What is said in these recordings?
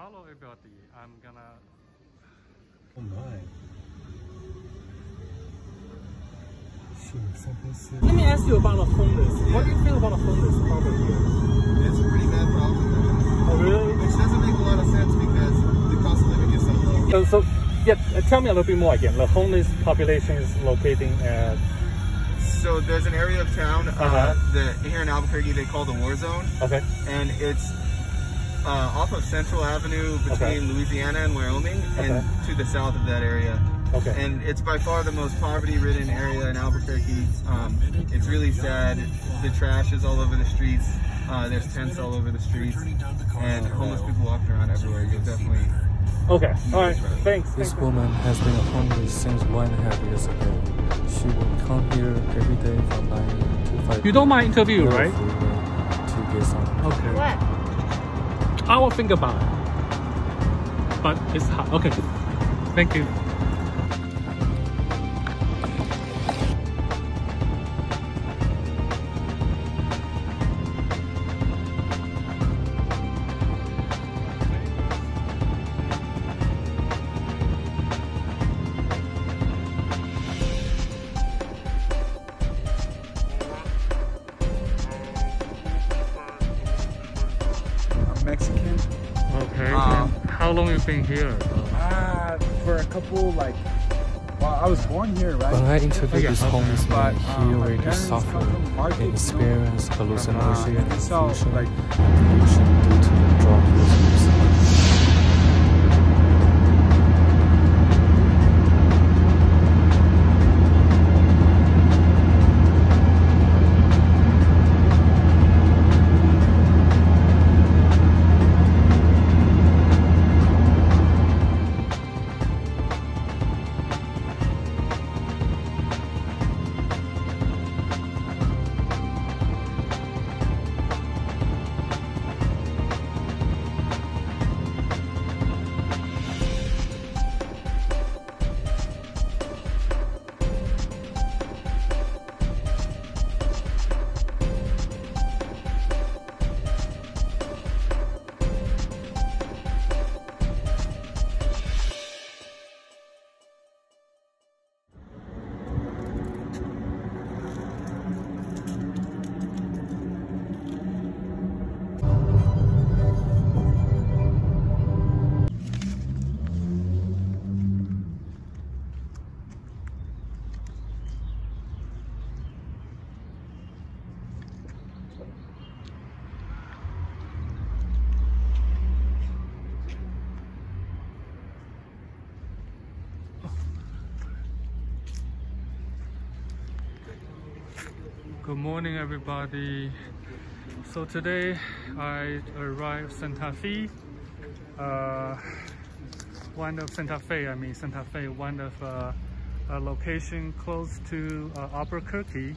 Hello everybody, I'm gonna... Oh my. Let me ask you about the homeless. What do you feel about the homeless problem here? It's a pretty bad problem. Oh really? Which doesn't make a lot of sense because the cost of living is so low. So yeah, tell me a little bit more again. The homeless population is located at... So there's an area of town here in Albuquerque they call the War Zone. Okay. And it's off of Central Avenue between Louisiana and Wyoming and to the south of that area. Okay. And it's by far the most poverty-ridden area in Albuquerque. It's really sad. The trash is all over the streets. There's tents all over the streets. And homeless people walking around everywhere. You'll definitely... Okay. All right. Thanks. This woman has been homeless since 1.5 years ago. She will come here every day from 9 to 5. You don't mind interview, right? To get some. Okay. What? I will think about it. But it's hard. Okay. Thank you. Mexican. Okay. How long you been here? For a couple, well, I was born here, right? When I interviewed this homeless man, he already suffered and experienced hallucination and confusion due to the drug use. Good morning everybody. So today I arrived Santa Fe. One of a location close to Albuquerque.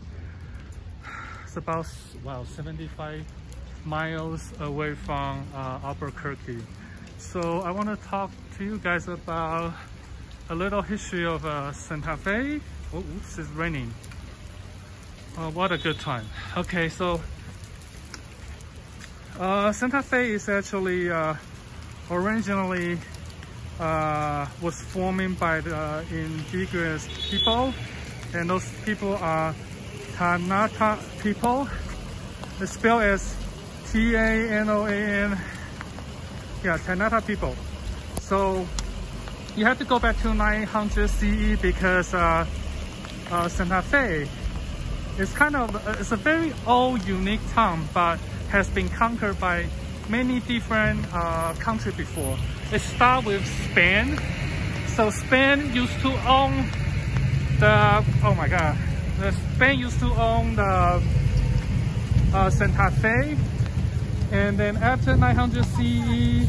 It's about 75 miles away from Albuquerque. So I want to talk to you guys about a little history of Santa Fe. Oh, oops, it's raining. What a good time. Okay, so Santa Fe is actually originally was formed by the indigenous people, and those people are Tanaka people. It's spelled as T-A-N-O-A-N. Yeah, Tanaka people. So you have to go back to 900 CE because Santa Fe it's a very old, unique town, but has been conquered by many different countries before. It started with Spain. So Spain used to own Spain used to own the Santa Fe, and then after 900 CE,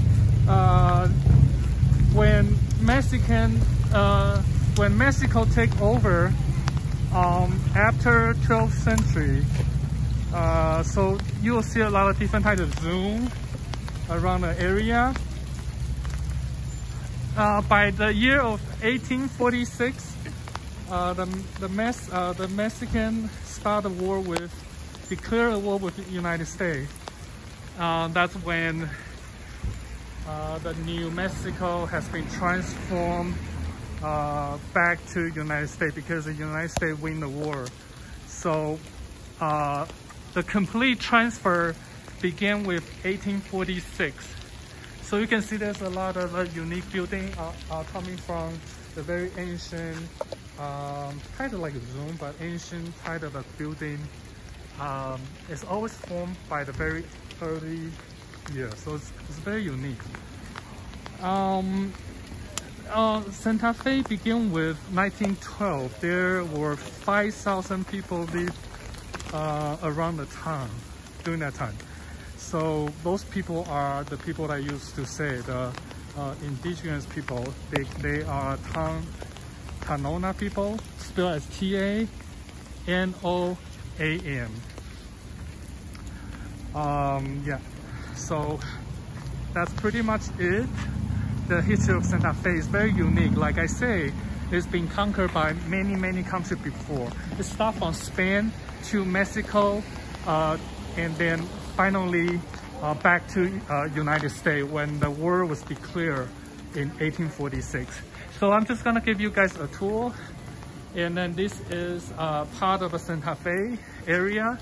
when Mexico take over. After 12th century, so you will see a lot of different types of zoom around the area. By the year of 1846, the Mexican started a war declared a war with the United States. That's when the New Mexico has been transformed back to United States because the United States win the war. So the complete transfer began with 1846. So you can see there's a lot of unique buildings coming from the very ancient, kind of like a Zoom, but ancient type of a building. It's always formed by the very early year, so it's very unique. Santa Fe began with 1912. There were 5,000 people live around the town during that time. So those people are the people I used to say, the indigenous people. They are Tanona people, spelled as T-A-N-O-A-N. Yeah, so that's pretty much it. The history of Santa Fe is very unique. Like I say, it's been conquered by many countries before. It started from Spain to Mexico, and then finally back to United States when the war was declared in 1846. So I'm just gonna give you guys a tour, and then this is part of the Santa Fe area.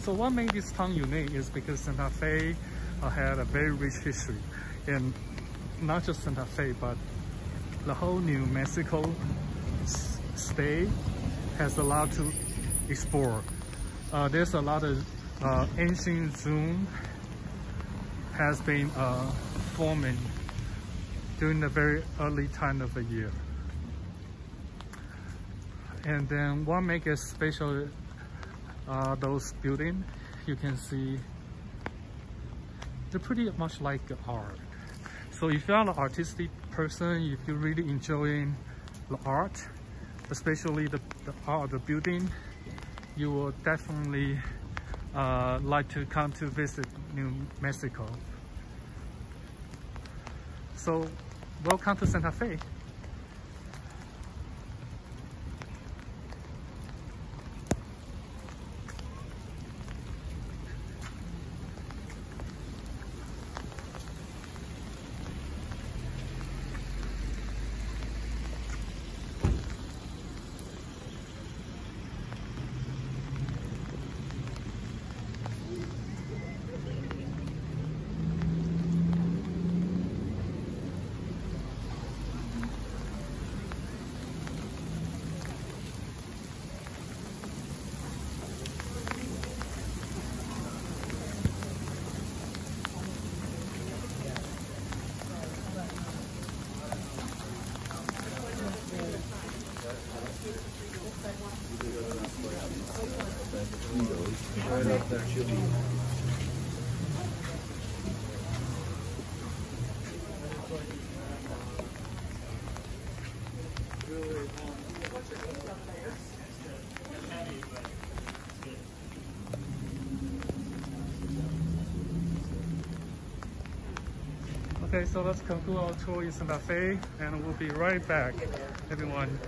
So what made this town unique is because Santa Fe had a very rich history, and not just Santa Fe, but the whole New Mexico state has a lot to explore. There's a lot of ancient Zoom has been forming during the very early time of the year. And then what makes it special, those buildings, you can see they're pretty much like art. So if you're an artistic person, if you're really enjoying the art, especially the art of the building, you will definitely like to come to visit New Mexico. So welcome to Santa Fe. Okay, so let's conclude our tour in Santa Fe, and we'll be right back, everyone.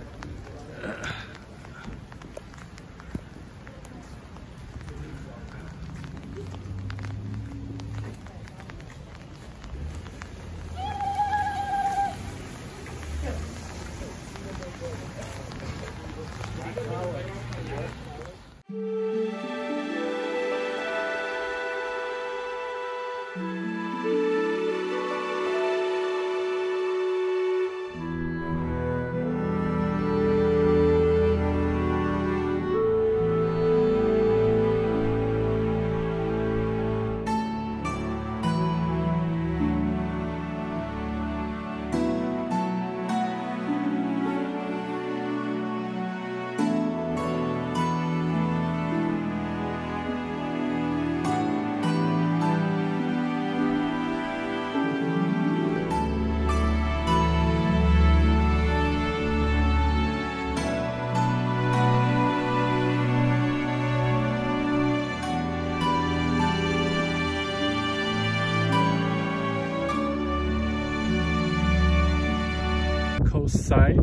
side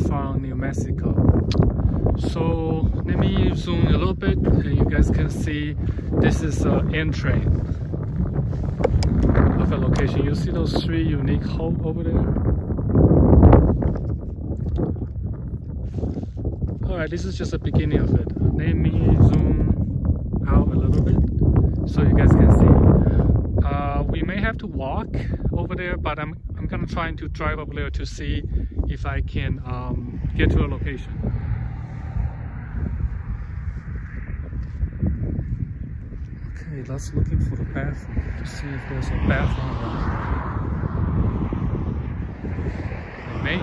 from New Mexico. So let me zoom a little bit and you guys can see this is an entrance of a location. You see those 3 unique holes over there? Alright, this is just the beginning of it. Let me zoom out a little bit so you guys can see. We may have to walk over there, but I'm gonna try to drive over there to see if I can get to a location. Okay, let's looking for the bathroom to see if there's a bathroom around. It may.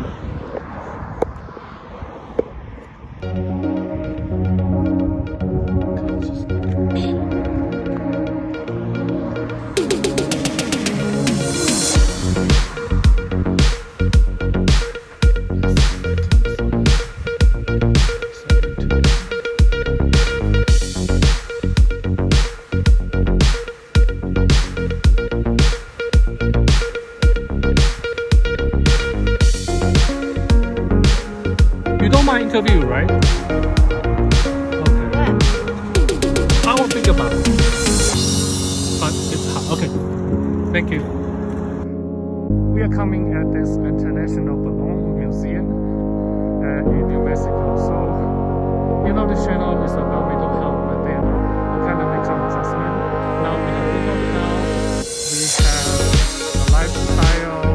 Interview, right? Okay. I will think about it. But it's hot. Okay. Thank you. We are coming at this International Balloon Museum in New Mexico. So, you know, this channel is about mental health, but then we kind of make some adjustment. Now we have mental health, we have a lifestyle,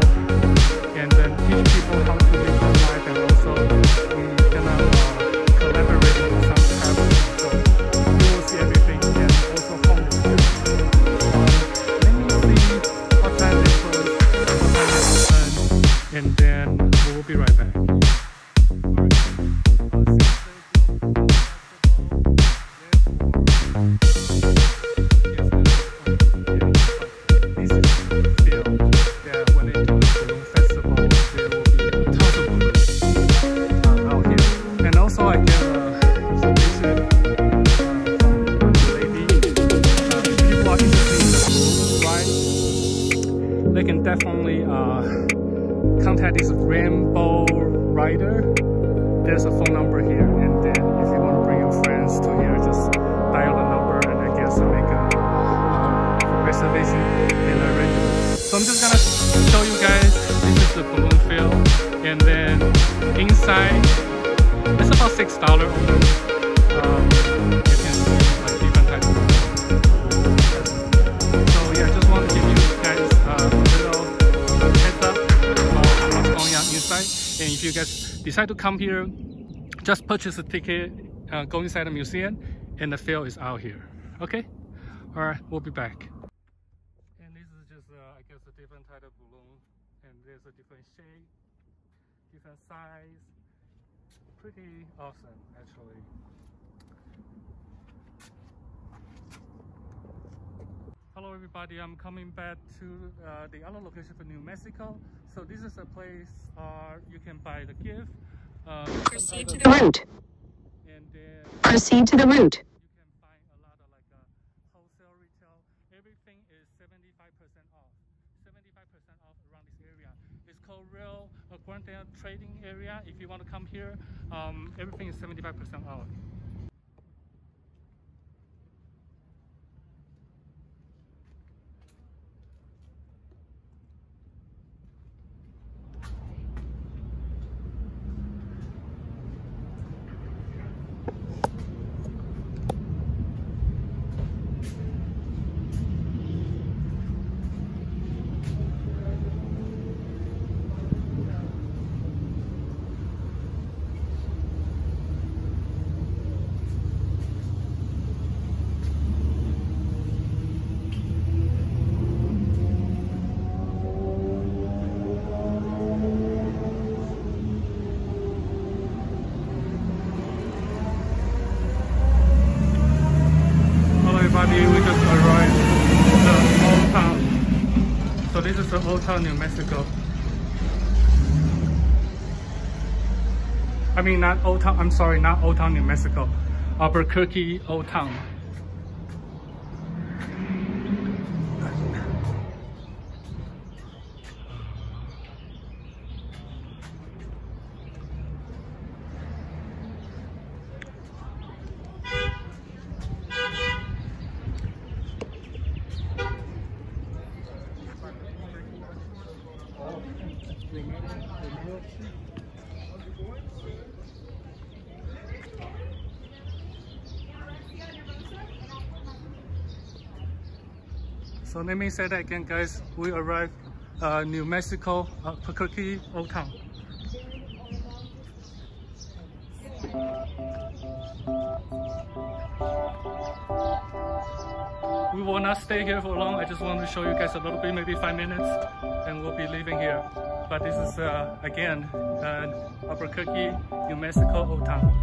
and then teach people how to live their life, and also collaborating with some travelers, so you will see everything, and also homeless. Let me see what time they close, what time they open, and then we will be right back. They can definitely contact this rainbow rider. There's a phone number here, and then if you want to bring your friends to here, just dial the number and I guess make a reservation and arrangement. So I'm just gonna show you guys, this is the balloon field, and then inside it's about $6 only. You can see like different types of balloons. So yeah, I just want to give you guys a little heads up on what's going on inside. And if you guys decide to come here, just purchase a ticket, go inside the museum, and the field is out here. Okay? Alright, we'll be back. And this is just, I guess, a different type of balloon. And there's a different shape, different size. Pretty awesome, actually. Hello everybody, I'm coming back to the other location for New Mexico. So this is a place you can buy the gift. Proceed to the route. And then proceed to the route. You can find a lot of like wholesale retail. Everything is 75% off. 75% off around this area. It's called Real Guarantee Trading Area. If you want to come here, everything is 75% off. We just arrived in the old town. So this is the old town, New Mexico. I mean, not old town. I'm sorry, not old town, New Mexico. Albuquerque, old town. So let me say that again, guys. We arrived New Mexico, Albuquerque, Old Town. We will not stay here for long. I just want to show you guys a little bit, maybe 5 minutes, and we'll be leaving here. But this is again Albuquerque, New Mexico, Old Town.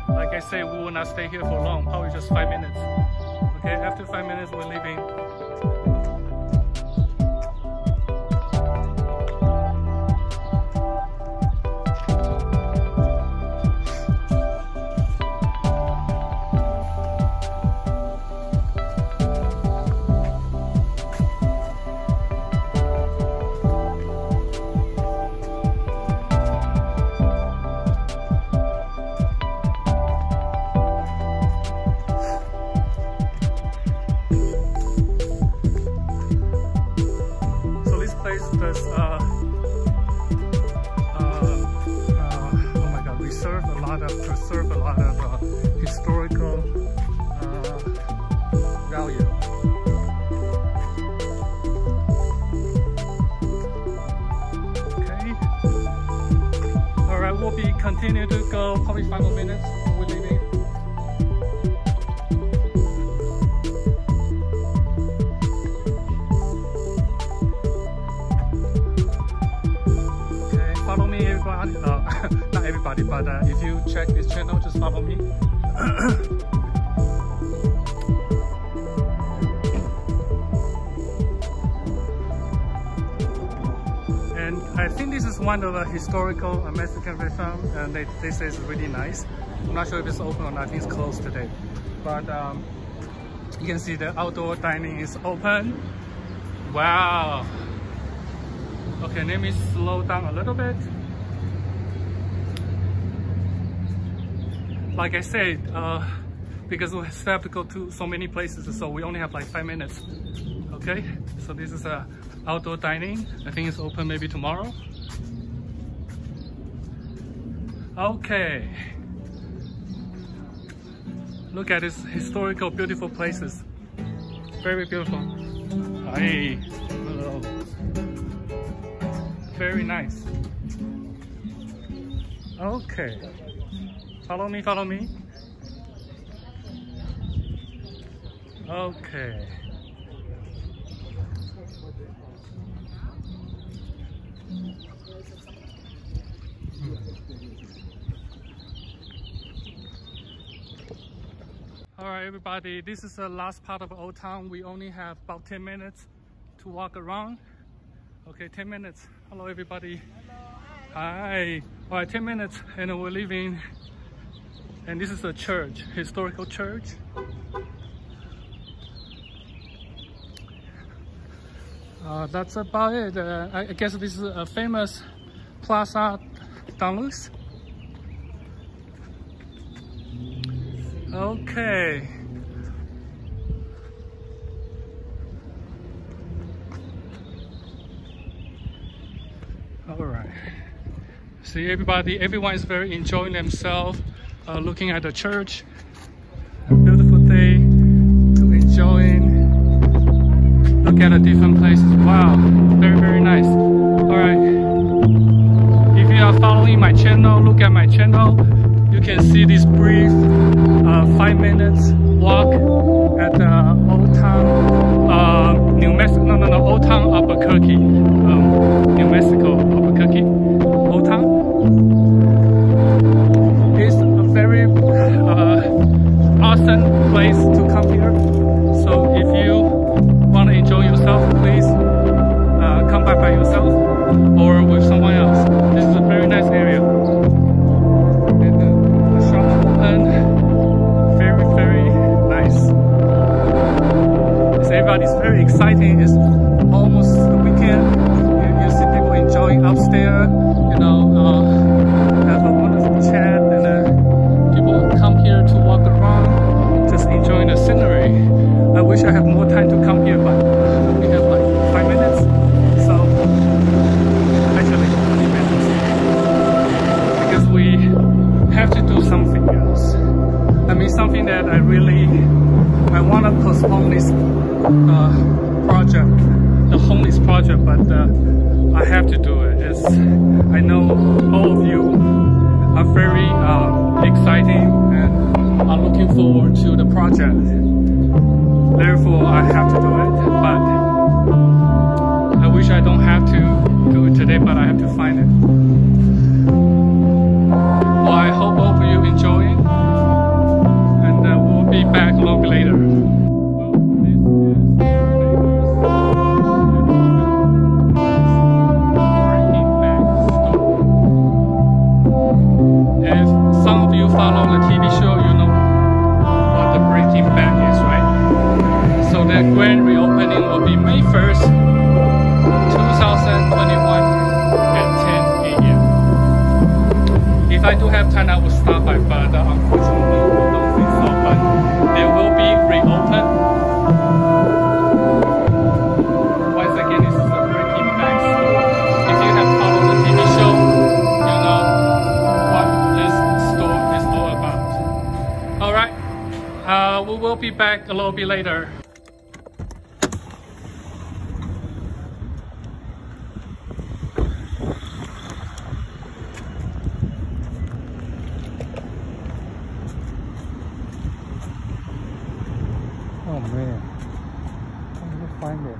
Like I say, we will not stay here for long, probably just 5 minutes. Okay, after 5 minutes, we're leaving. Preserve a lot of historical value. Okay. All right, we'll be continue to go probably 5 more minutes before we're leaving. Follow me, everybody. Not everybody, but if you check this channel, just follow me. And I think this is one of the historical Mexican restaurants, and they say it's really nice. I'm not sure if it's open or not. I think it's closed today. But you can see the outdoor dining is open. Wow. Okay, let me slow down a little bit. Like I said, because we still have to go to so many places, so we only have like 5 minutes. Okay, so this is outdoor dining. I think it's open maybe tomorrow. Okay. Look at this historical, beautiful places. Very beautiful. Hi. Hello. Very nice. Okay. Follow me, follow me. Okay. All right, everybody, this is the last part of Old Town. We only have about 10 minutes to walk around. Okay, 10 minutes. Hello, everybody. Hello, hi. All right, 10 minutes and we're leaving. And this is a church, historical church. That's about it. I guess this is a famous Plaza Downlux. Okay. All right. See, everyone is very enjoying themselves, looking at the church. A beautiful day to enjoying. Look at the different places. Wow, very, very nice. All right. If you are following my channel, look at my channel. You can see this brief 5 minutes walk at Old Town, New Mexico. No, Old Town Albuquerque, New Mexico, Albuquerque, Old Town. It's a very awesome place to come here. So if you want to enjoy yourself, please come by yourself or with someone else. This is a very nice area. Everybody's very exciting. It's almost the weekend. You see people enjoying upstairs, you know, have a wonderful chat, and people come here to walk around, just enjoying the scenery. wish I had more time to come here, but we have like 5 minutes. So actually 20 minutes. Because we have to do something else. I mean something that I want to postpone this project, the homeless project, but I have to do it. I know all of you are very exciting and are looking forward to the project. Therefore, I have to do it. But I wish I don't have to do it today, but I have to find it. Well, I hope all of you enjoy it, and we'll be back a little bit later. Follow the TV show, you know what the breaking back is, right? So the grand reopening will be May 1st, 2021 at 10 a.m. If I do have time, I will stop by, but unfortunately, I don't think so. But they will be reopened. Once again, this is the breaking back store. If you have followed the TV show, you know what this store is all about. All right, we will be back a little bit later. Oh man, how did I find it?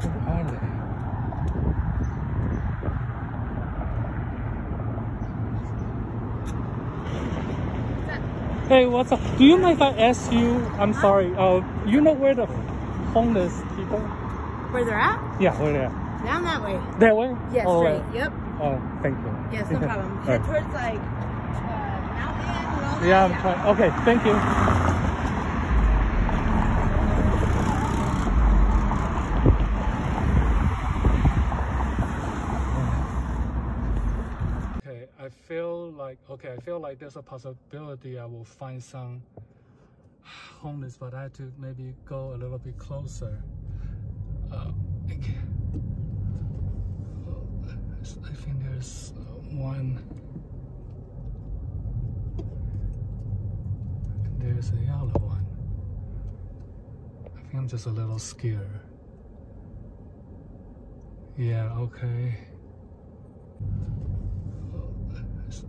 Where are they? Hey, what's up? Do you mind if I ask you? I'm sorry. You know where the homeless people? Where they're at? Yeah, where they're at? Down that way. That way? Yes, Oh, straight. Yep. Oh, thank you. Yes, no problem. Head Right. towards like mountain. Yeah, I'm trying. Okay, thank you. I feel like there's a possibility I will find some homeless, but I have to maybe go a little bit closer. I think there's one. And there's the other one. I think I'm just a little scared. Yeah, okay.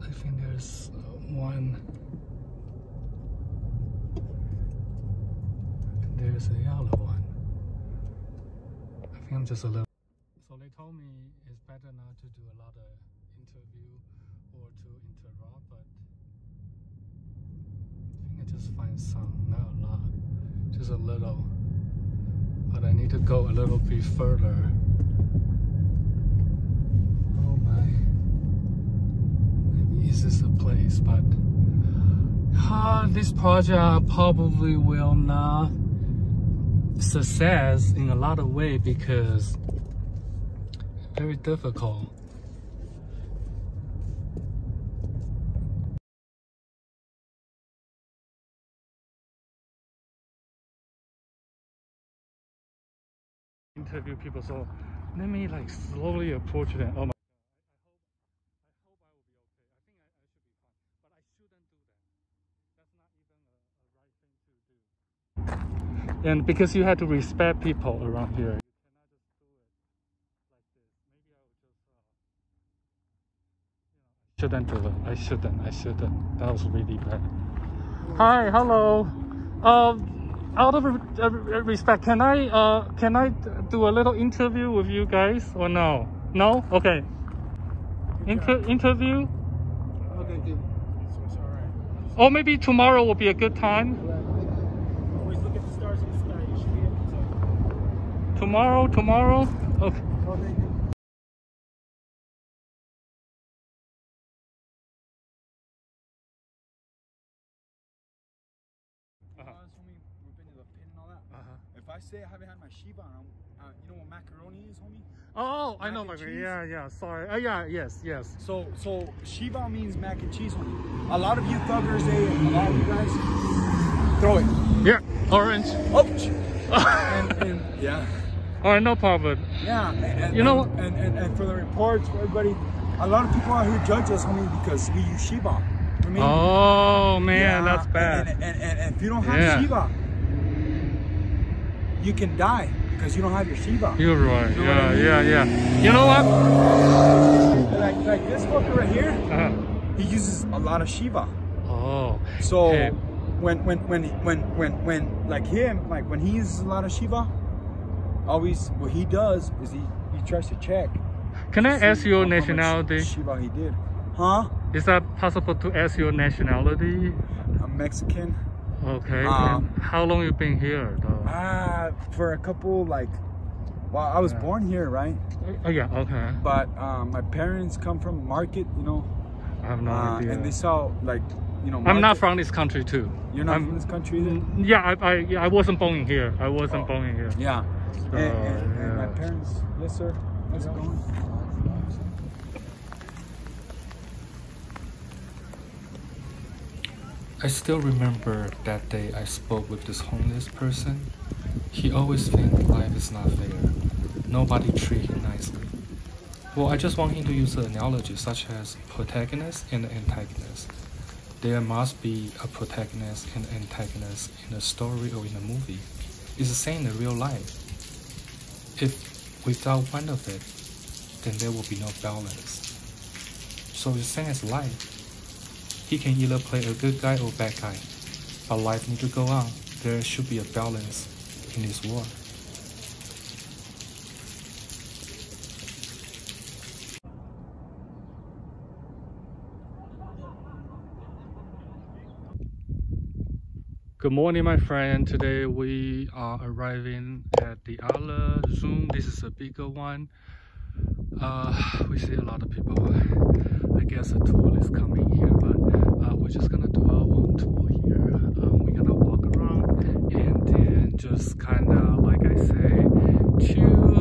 I think there's one. And there's the other one. I think I'm just a little. So they told me it's better not to do a lot of interview or to interrupt, but I think I just find some, not a lot, just a little. But I need to go a little bit further. Oh my. Maybe this is a place, but this project probably will not success in a lot of ways because very difficult. Interview people, so let me like slowly approach them. Oh my. And because you have to respect people around here, you cannot just do it like this. Maybe I shouldn't. That was really bad. Hi, hello. Out of respect, can I do a little interview with you guys or no? No? Okay. Interview? Okay, good. It's all right. Or maybe tomorrow will be a good time. Always look at the stars in the sky. You should be able to. Tomorrow? Okay. Homie, we've been to the pin and all that. If I say I haven't had my Shiba, you know what macaroni is, homie? Oh, I know and Albuquerque. cheese. Yeah. Sorry. Yeah. Yes. So Shiba means mac and cheese, homie. A lot of you thuggers, a lot of you guys, throw it. Yeah. Orange. Ouch. and yeah. All right, no problem. Yeah. And, you know. And for the reports, for everybody, a lot of people out here judge us, homie, because we use Shiba. I mean, oh man, that's bad. And if you don't have Shiba, you can die because you don't have your Shiba. You're right. You know Yeah. You know what? Like this fucker right here, he uses a lot of Shiba. Oh. So hey. when like him, like when he uses a lot of Shiba, always what he does is he tries to check. Can I ask your nationality? Shiba he did. Huh? Is that possible to ask your nationality? I'm Mexican. Okay. And how long you been here though? For a couple, like, well, I was born here, right? Oh yeah, okay. But my parents come from Market, you know. I have no idea. And they saw, like, you know, I'm not from this country too. You're not from this country either? Yeah, I wasn't born in here. I wasn't born in here. Yeah. So, and my parents, yes sir, how's it going? I still remember that day I spoke with this homeless person. He always thinks life is not fair. Nobody treats him nicely. Well, I just want him to use an analogy such as protagonist and antagonist. There must be a protagonist and antagonist in a story or in a movie. It's the same in real life. If without one of it, then there will be no balance. So it's the same as life. He can either play a good guy or bad guy, but life needs to go on. There should be a balance in this world. Good morning, my friend. Today we are arriving at the other Zoom. This is a bigger one. We see a lot of people. I guess a tour is coming here, but we're just gonna do our own tour here. We're gonna walk around and then just kind of, like I say, chill,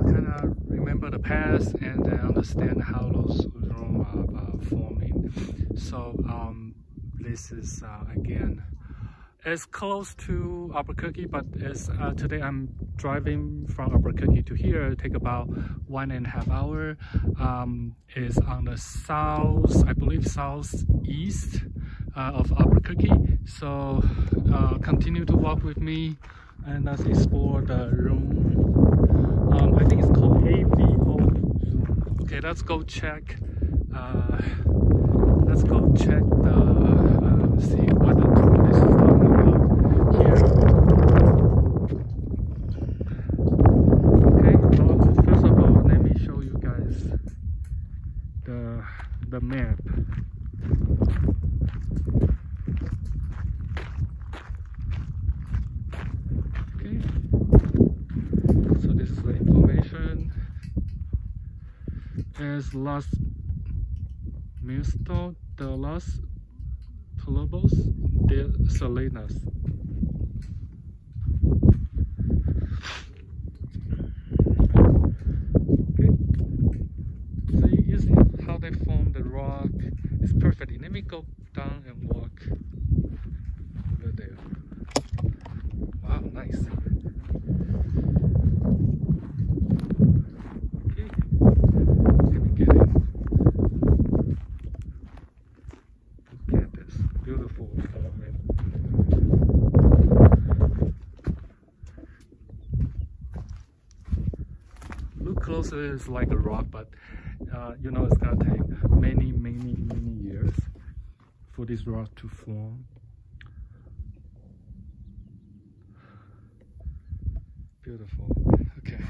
kind of remember the past and then understand how those rooms are forming. So this is again as close to Albuquerque, but as today I'm driving from Albuquerque to here. It take about 1.5 hours. Is on the south, I believe southeast of Albuquerque. So continue to walk with me and let's explore the room. I think it's called AVO Zoom. Okay, let's go check. Let's go check the see what the tourist is talking about here. Okay, well, first of all, let me show you guys the map. Okay, so this is the information. As Las Misto de los Pueblos de Salinas. Okay, so you see how they form the rock. It's perfect. Let me go down and walk over there. Wow, nice. Okay, let me get in. Look at this beautiful apartment. Look closer, it's like a rock, but you know it's gonna take many years for this rock to form. Beautiful. Okay.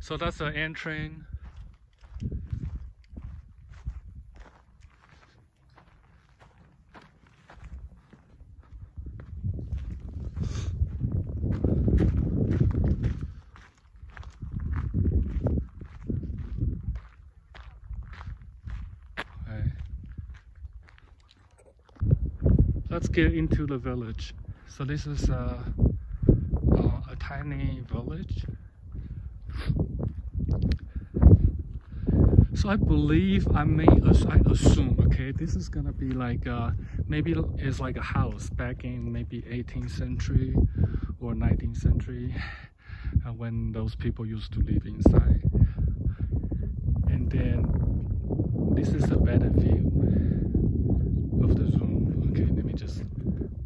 So that's the entrance. Let's get into the village. So this is a tiny village. So I believe I assume, okay, this is gonna be like maybe it's like a house back in maybe 18th century or 19th century when those people used to live inside. And then this is a better view of the room. Okay, let me just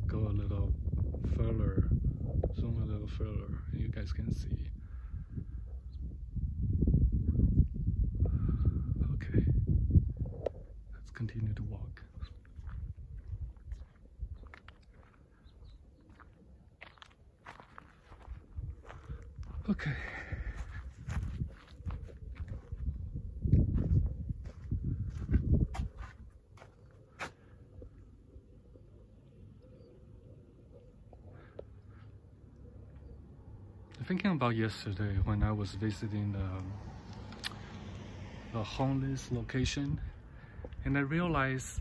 go a little further, zoom a little further, you guys can see. Okay, let's continue to walk. Okay. Thinking about yesterday when I was visiting a homeless location, and I realized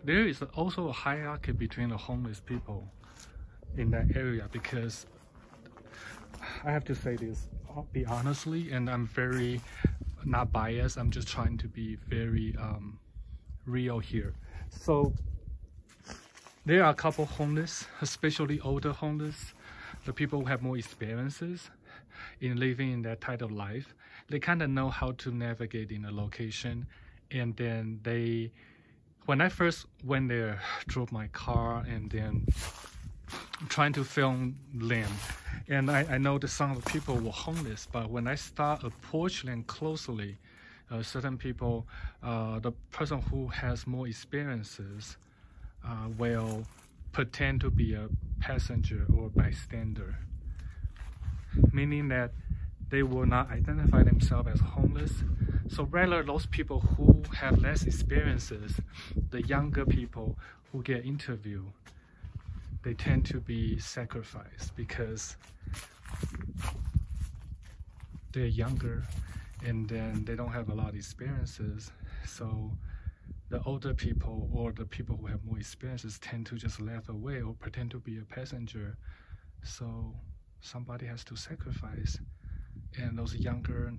there is also a hierarchy between the homeless people in that area, because I have to say this, I'll be honestly, and I'm very not biased, I'm just trying to be very real here. So there are a couple homeless, especially older homeless, the people who have more experiences in living in that type of life. They kind of know how to navigate in a location. And then when I first went there, drove my car and then trying to film them. And I know that some of the people were homeless, but when I start approaching them closely, certain people, the person who has more experiences will pretend to be a passenger or bystander, meaning that they will not identify themselves as homeless. So rather, those people who have less experiences, the younger people who get interviewed, they tend to be sacrificed because they're younger and then they don't have a lot of experiences. So the older people or the people who have more experiences tend to just laugh away or pretend to be a passenger. So somebody has to sacrifice. And those younger,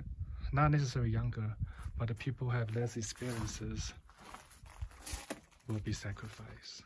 not necessarily younger, but the people who have less experiences will be sacrificed.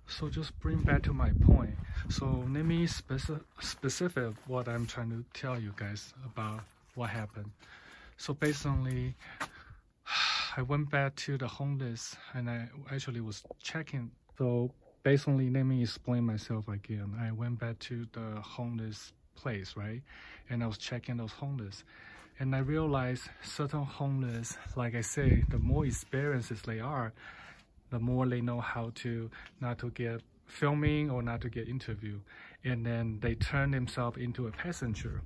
So just bring back to my point. So let me specific what I'm trying to tell you guys about what happened. So basically, I went back to the homeless and I actually was checking. So basically, let me explain myself again. I went back to the homeless place, right? And I was checking those homeless. And I realized certain homeless, like I say, the more experiences they are, the more they know how to not to get filming or not to get interviewed. And then they turn themselves into a passenger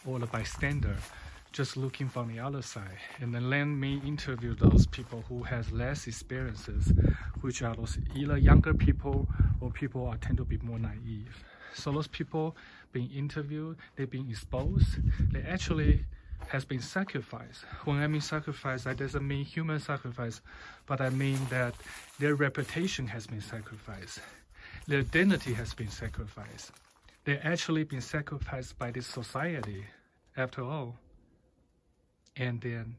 or a bystander, just looking from the other side. And then let me interview those people who has less experiences, which are those either younger people or people who tend to be more naive. So those people being interviewed, they're being exposed, they actually has been sacrificed. When I mean sacrifice, that doesn't mean human sacrifice, but I mean that their reputation has been sacrificed. Their identity has been sacrificed. They're actually been sacrificed by this society, after all. And then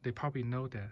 they probably know that.